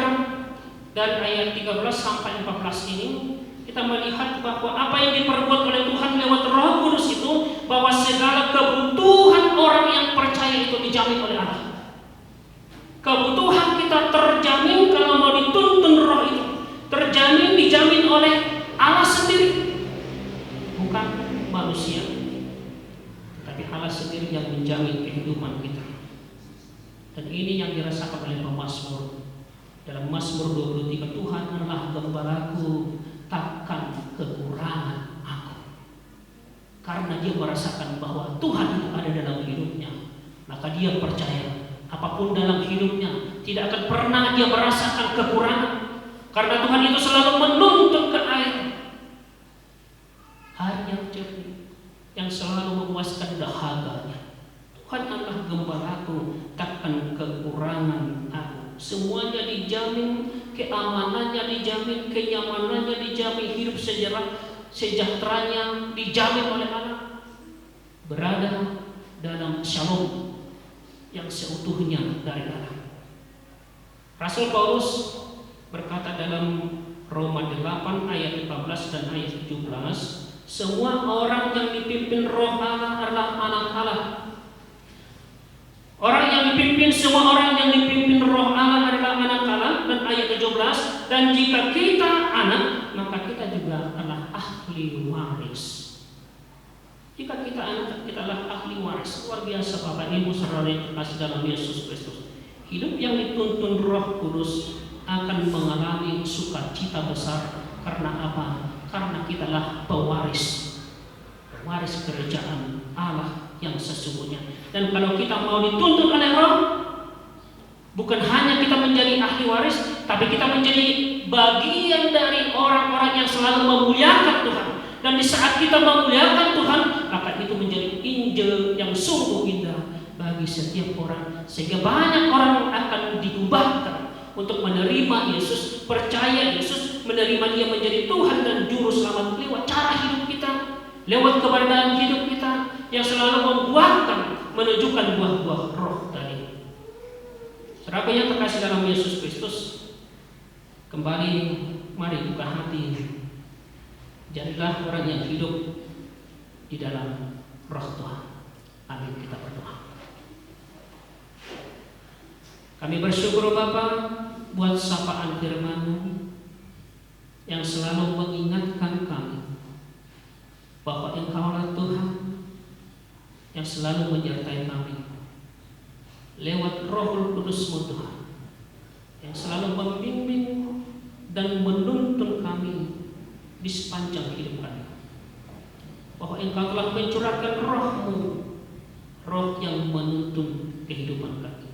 dari ayat 13 sampai 14 ini, kita melihat bahwa apa yang diperbuat oleh Tuhan lewat Roh Kudus itu, bahwa segala kebutuhan orang yang percaya itu dijamin oleh Allah. Kebutuhan kita terjamin kalau mau dituntun Roh itu, terjamin, dijamin oleh Allah sendiri, bukan manusia, tapi Allah sendiri yang menjamin kehidupan kita. Dan ini yang dirasakan oleh pemazmur. Dalam Mazmur 23, Tuhan adalah gembalaku, takkan kekurangan aku. Karena dia merasakan bahwa Tuhan itu ada dalam hidupnya, maka dia percaya apapun dalam hidupnya tidak akan pernah dia merasakan kekurangan, karena Tuhan itu selalu menuntun ke air yang jernih, yang selalu memuaskan dahaganya. Tuhan adalah gembalaku, takkan kekurangan aku. Semuanya dijamin, keamanannya dijamin, kenyamanannya dijamin, hidup sejahteranya dijamin oleh Allah. Berada dalam shalom yang seutuhnya dari Allah. Rasul Paulus berkata dalam Roma 8 ayat 15 dan ayat 17, semua orang yang dipimpin Roh Allah adalah anak Allah. Orang yang dipimpin, semua orang yang dipimpin Roh Allah adalah anak Allah. Dan ayat 17, dan jika kita anak, maka kita juga adalah ahli waris. Jika kita anak, kita adalah ahli waris. Luar biasa Bapak Ibu saudara yang terkasih dalam Yesus Kristus. Hidup yang dituntun Roh Kudus akan mengalami sukacita besar. Karena apa? Karena kita adalah pewaris kerajaan Allah yang sesungguhnya. Dan kalau kita mau dituntun oleh Roh, bukan hanya kita menjadi ahli waris, tapi kita menjadi bagian dari orang-orang yang selalu memuliakan Tuhan. Dan di saat kita memuliakan Tuhan, maka itu menjadi Injil yang sungguh indah bagi setiap orang, sehingga banyak orang akan diubahkan untuk menerima Yesus, percaya Yesus, menerima Dia menjadi Tuhan dan Juru Selamat lewat cara hidup kita, lewat keberadaan hidup kita yang selalu membuahkan, menunjukkan buah-buah Roh tadi. Saudara yang terkasih dalam Yesus Kristus, kembali mari buka hati, jadilah orang yang hidup di dalam Roh Tuhan. Amin. Kita berdoa. Kami bersyukur Bapa buat sapaan firman-Mu yang selalu mengingatkan kami bahwa Engkaulah Tuhan yang selalu menyertai kami lewat Roh Kudus-Mu Tuhan, yang selalu membimbing dan menuntun kami di sepanjang hidup kami. Bahwa Engkau telah mencurahkan Roh-Mu, Roh yang menuntun kehidupan kami.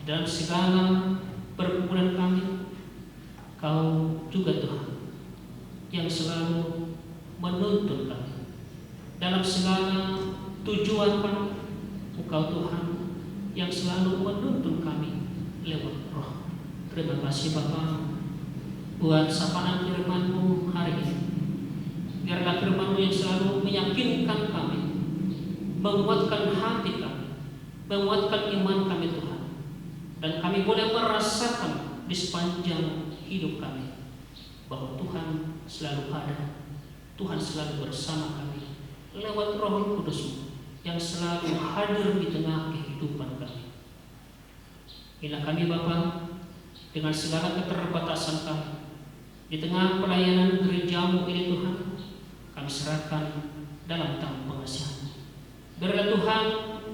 Dalam segala pergumulan kami, Kau juga Tuhan yang selalu menuntun kami. Dalam segala tujuan kami, Engkau Tuhan yang selalu menuntun kami lewat Roh. Terima kasih Bapa buat sapaan firman-Mu hari ini. Biarlah firman-Mu yang selalu meyakinkan kami, menguatkan hati kami, menguatkan iman kami Tuhan. Dan kami boleh merasakan di sepanjang hidup kami bahwa Tuhan selalu ada, Tuhan selalu bersama kami lewat Roh Kudus-Mu yang selalu hadir di tengah kehidupan kami. Inilah kami Bapa, dengan segala keterbatasan kami di tengah pelayanan gereja-Mu ini Tuhan, kami serahkan dalam tangan pengasihan. Biarlah Tuhan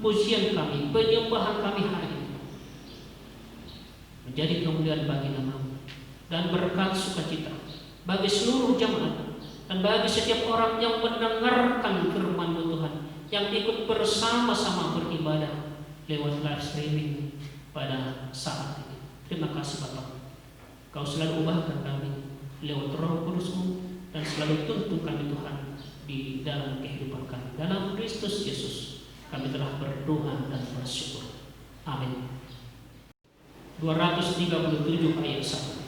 pujian kami, penyembahan kami hari ini menjadi kemuliaan bagi nama-Mu dan berkat sukacita bagi seluruh jemaat dan bagi setiap orang yang mendengarkan firman-Mu Tuhan, yang ikut bersama-sama beribadah lewat live streaming pada saat ini. Terima kasih Bapa, Kau selalu ubahkan kami lewat Roh Kudus-Mu dan selalu tuntun kami Tuhan di dalam kehidupan kami. Dalam Kristus Yesus kami telah berdoa dan bersyukur. Amin. 237 ayat 1.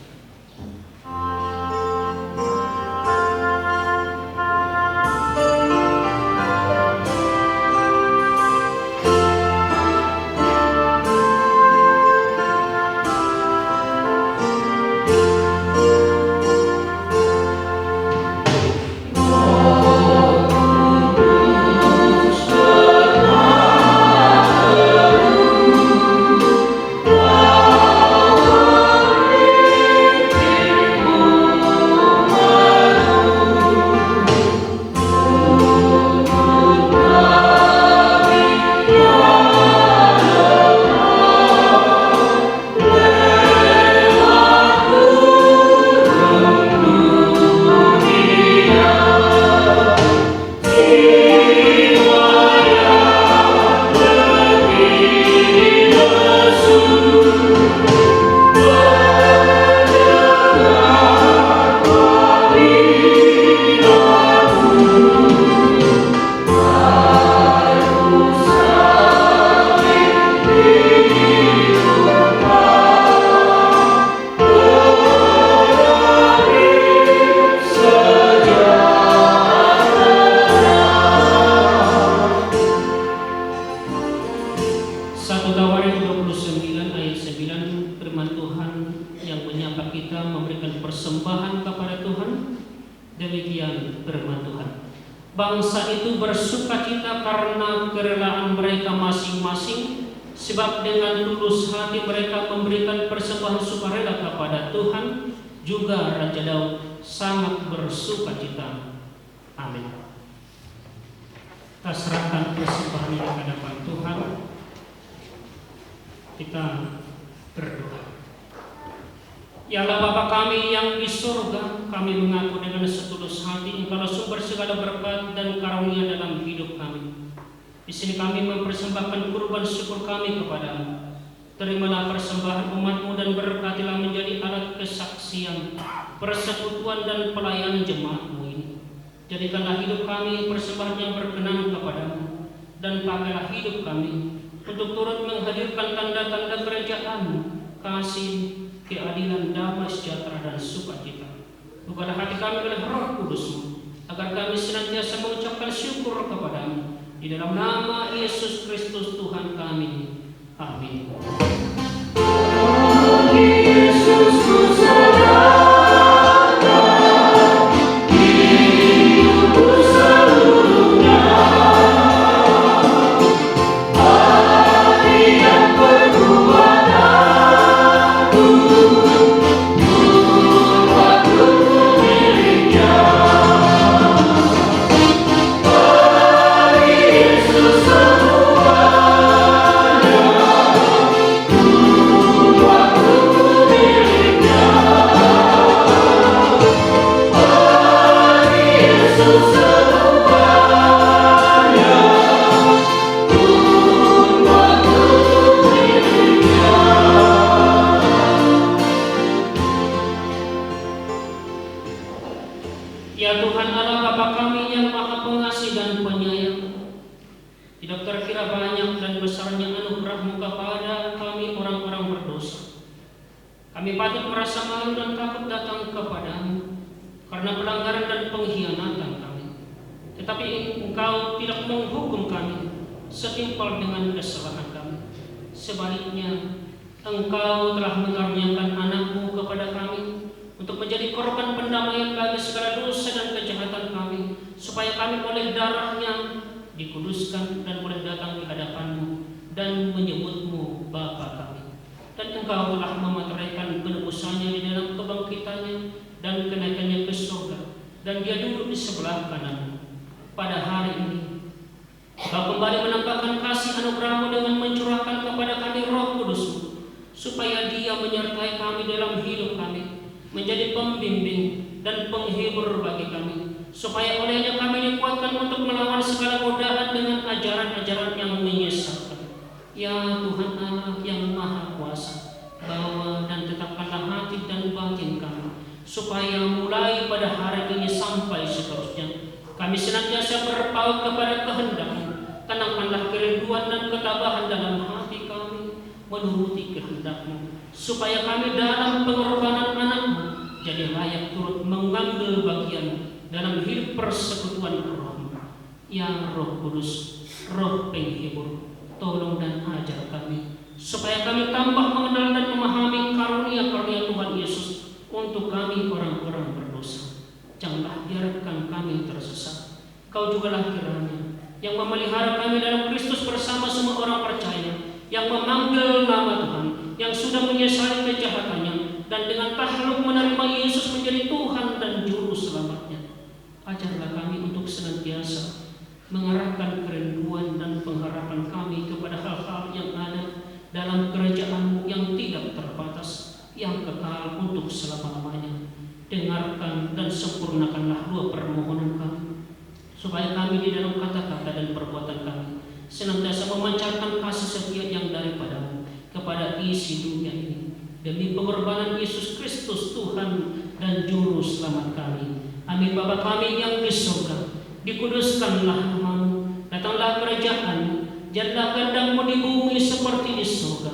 Bangsa itu bersukacita karena kerelaan mereka masing-masing, sebab dengan tulus hati mereka memberikan persembahan sukarela kepada Tuhan. Juga Raja Daud sangat bersukacita. Amin. Kita serahkan persembahan ini ke hadapan Tuhan. Kita berdoa. Ya Allah Bapa kami yang di surga, kami mengaku dengan setulus hati Engkau sumber segala berkat dan karunia dalam hidup kami. Di sini kami mempersembahkan kurban syukur kami kepadamu. Terimalah persembahan umat-Mu dan berkatilah menjadi alat kesaksian, persekutuan dan pelayanan jemaat-Mu ini. Jadikanlah hidup kami persembahan yang berkenan kepadamu, dan pakailah hidup kami untuk turut menghadirkan tanda-tanda kerajaan-Mu, kasih, keadilan, damai, sejahtera, dan sukacita. Bukalah hati kami oleh Roh Kudus-Mu, agar kami senantiasa mengucapkan syukur kepadamu. Di dalam nama Yesus Kristus Tuhan kami, Amin. Ya Tuhan Allah Bapa kami yang Maha Pengasih dan Penyayang, tidak terkira banyak dan besarnya anugerah-Mu kepada kami orang-orang berdosa. Kami patut merasa malu dan takut datang kepadamu karena pelanggaran dan pengkhianatan kami. Tetapi Engkau tidak menghukum kami setimpal dengan kesalahan kami. Sebaliknya, Engkau telah mengaruniakan anak-Mu kepada kami untuk menjadi korban pendamaian bagi segala dosa dan kejahatan kami, supaya kami oleh darahnya dikuduskan dan boleh datang di hadapan-Mu dan menyebut-Mu Bapa kami. Dan Engkau telah memateraikan penebusannya di dalam kebangkitannya dan kenaikannya ke surga, dan Dia duduk di sebelah kanan-Mu. Pada hari ini Engkau kembali menampakkan kasih anugerah-Mu dengan mencurahkan kepada kami Roh Kudus-Mu, supaya Dia menyertai kami dalam hidup kami, menjadi pembimbing dan penghibur bagi kami, supaya olehnya kami dikuatkan untuk melawan segala godaan dengan ajaran-ajaran yang menyesatkan. Ya Tuhan Allah yang Maha Kuasa, bawa dan tetapkanlah hati dan batin kami, supaya mulai pada hari ini sampai seterusnya kami senantiasa berpaut kepada kehendak-Mu. Tanamkanlah kerinduan dan ketabahan dalam hati kami menuruti kehendak-Mu, supaya kami dalam pengorbanan anak-Mu jadi layak turut mengambil bagian dalam hidup persekutuan Roh-Mu. Ya Roh Kudus, Roh Penghibur, tolong dan ajar kami, supaya kami tambah mengenal dan memahami karunia-karunia Tuhan Yesus untuk kami orang-orang berdosa. Janganlah biarkan kami tersesat. Kau jugalah kiranya yang memelihara kami dalam Kristus bersama semua orang percaya, yang memanggil nama Tuhan, yang sudah menyesali kejahatannya, dan dengan tahluk menerima Yesus menjadi Tuhan dan Juru Selamatnya. Ajarlah kami untuk senantiasa mengarahkan kerinduan dan pengharapan kami kepada hal-hal yang ada dalam kerajaan-Mu yang tidak terbatas, yang kekal untuk selama-lamanya. Dengarkan dan sempurnakanlah dua permohonan kami, supaya kami di dalam kata-kata dan perbuatan kami senantiasa memancarkan kasih setia yang daripada-Mu kepada isi dunia ini, demi pengorbanan Yesus Kristus Tuhan dan Juru Selamat kami. Amin. Bapa kami yang di surga, dikuduskanlah nama-Mu, datanglah kerajaan-Mu, jadilah kehendak-Mu di bumi seperti di surga.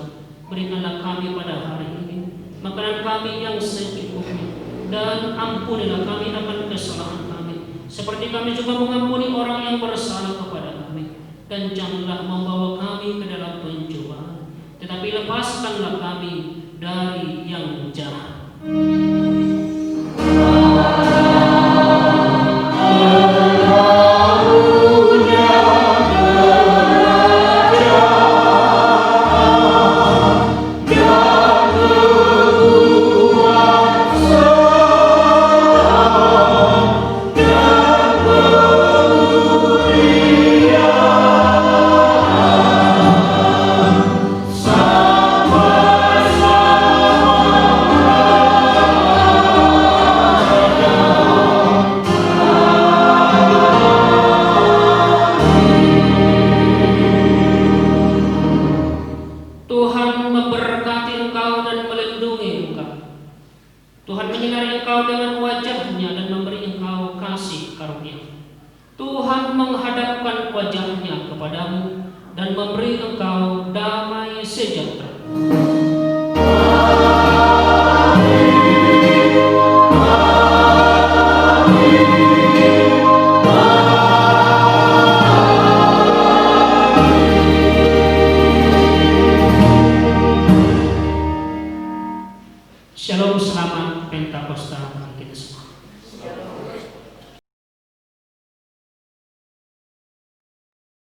Berikanlah kami pada hari ini makanan kami yang secukupnya, dan ampunilah kami akan kesalahan kami, seperti kami juga mengampuni orang yang bersalah kepada kami. Dan janganlah membawa kami ke dalam pencobaan, tetapi lepaskanlah kami dari yang jahat. Tuhan menghadapkan wajahnya kepadamu dan memberi engkau damai sejahtera. Shalom, selamat Pentakosta bagi kita semua.